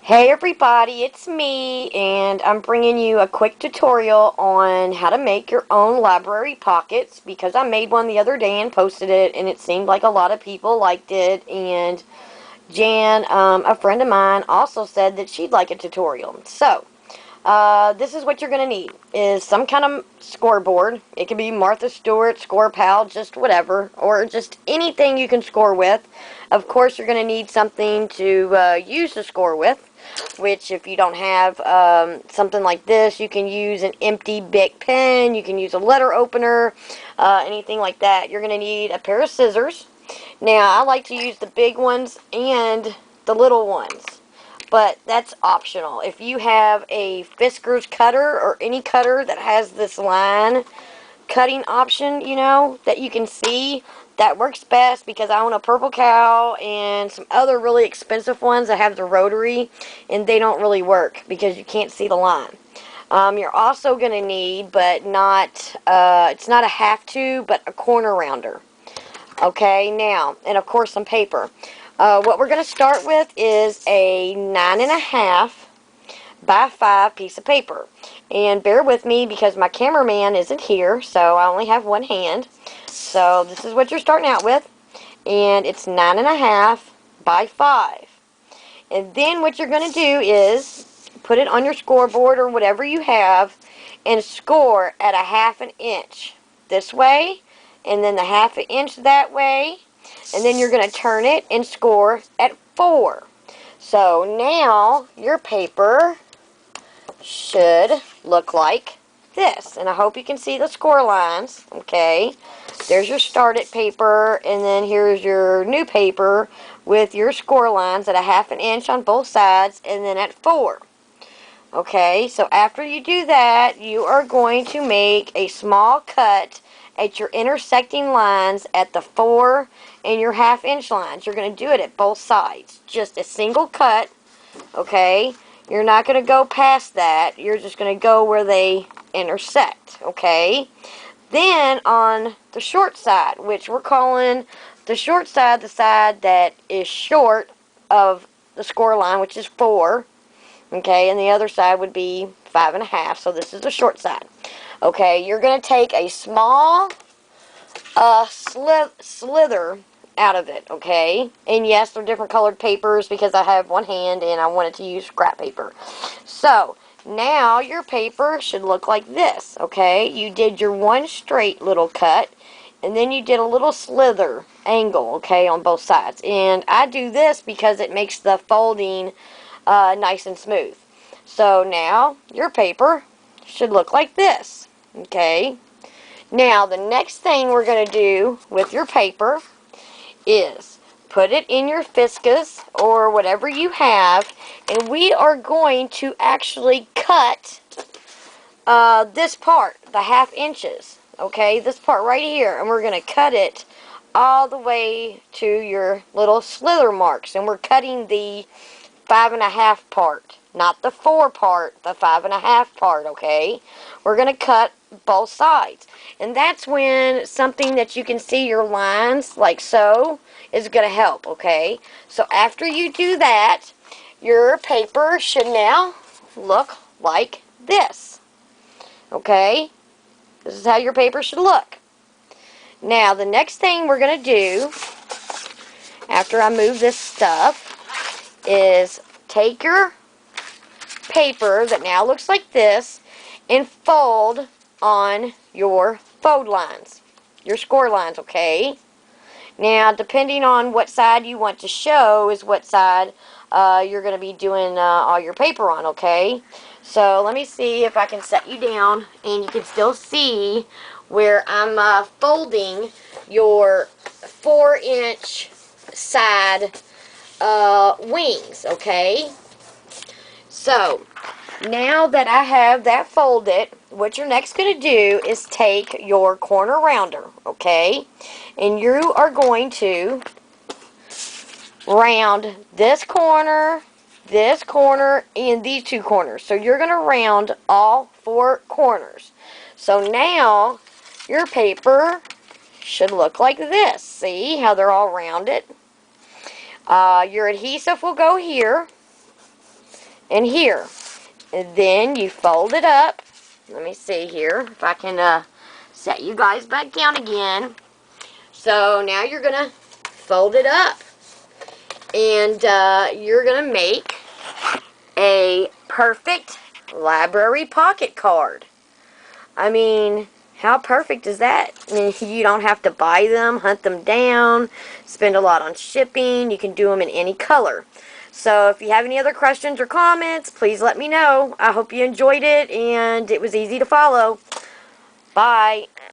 Hey everybody, it's me, and I'm bringing you a quick tutorial on how to make your own library pockets, because I made one the other day and posted it, and it seemed like a lot of people liked it. And Jan, a friend of mine, also said that she'd like a tutorial. So this is what you're going to need, is some kind of scoreboard. It can be Martha Stewart, Score Pal, just whatever, or just anything you can score with. Of course, you're going to need something to use to score with, which if you don't have something like this, you can use an empty Bic pen, you can use a letter opener, anything like that. You're going to need a pair of scissors. Now, I like to use the big ones and the little ones, but that's optional. If you have a Fiskars cutter or any cutter that has this line cutting option, that you can see, that works best, because I own a Purple Cow and some other really expensive ones that have the rotary, and they don't really work because you can't see the line. You're also going to need, but not, it's not a have to, but a corner rounder. Okay, now, and of course some paper. What we're going to start with is a 9.5 by 5 piece of paper. And bear with me because my cameraman isn't here, so I only have one hand. So this is what you're starting out with. And it's 9.5 by 5. And then what you're going to do is put it on your scoreboard or whatever you have and score at a 1/2 inch this way, and then the 1/2 inch that way, and then you're going to turn it and score at 4. So now your paper should look like this, and I hope you can see the score lines. Okay, there's your started paper, and then here's your new paper with your score lines at a 1/2 inch on both sides, and then at 4. Okay, so after you do that, you are going to make a small cut at your intersecting lines at the 4 and your 1/2 inch lines. You're going to do it at both sides. Just a single cut, okay? You're not going to go past that. You're just going to go where they intersect, okay? Then on the short side, which we're calling the short side, the side that is short of the score line, which is 4, okay, and the other side would be 5.5, so this is the short side. Okay, you're going to take a small slither out of it, okay? And yes, they're different colored papers because I have one hand and I wanted to use scrap paper. So, now your paper should look like this, okay? You did your one straight little cut, and then you did a little slither angle, okay, on both sides. And I do this because it makes the folding nice and smooth. So now your paper should look like this, okay? Now the next thing we're going to do with your paper is put it in your Fiskars or whatever you have, and we are going to actually cut this part, the 1/2 inches, okay, this part right here, and we're going to cut it all the way to your little slither marks, and we're cutting the 5.5 part, not the 4 part, the 5.5 part, okay? We're going to cut both sides. And that's when something that you can see your lines, like so, is going to help, okay? So after you do that, your paper should now look like this, okay? This is how your paper should look. Now, the next thing we're going to do, after I move this stuff, is take your paper that now looks like this and fold on your fold lines, your score lines, okay? Now, depending on what side you want to show is what side you're going to be doing all your paper on, okay? So, let me see if I can set you down and you can still see where I'm folding your 4-inch side wings, okay? So, now that I have that folded, what you're next going to do is take your corner rounder, okay? And you are going to round this corner, and these 2 corners. So you're going to round all 4 corners. So now your paper should look like this. See how they're all rounded? Your adhesive will go here. and here. And then you fold it up. Let me see here if I can set you guys back down again. So now you're going to fold it up. And you're going to make a perfect library pocket card. I mean, how perfect is that? I mean, you don't have to buy them, hunt them down, spend a lot on shipping. You can do them in any color. So if you have any other questions or comments, please let me know. I hope you enjoyed it and it was easy to follow. Bye.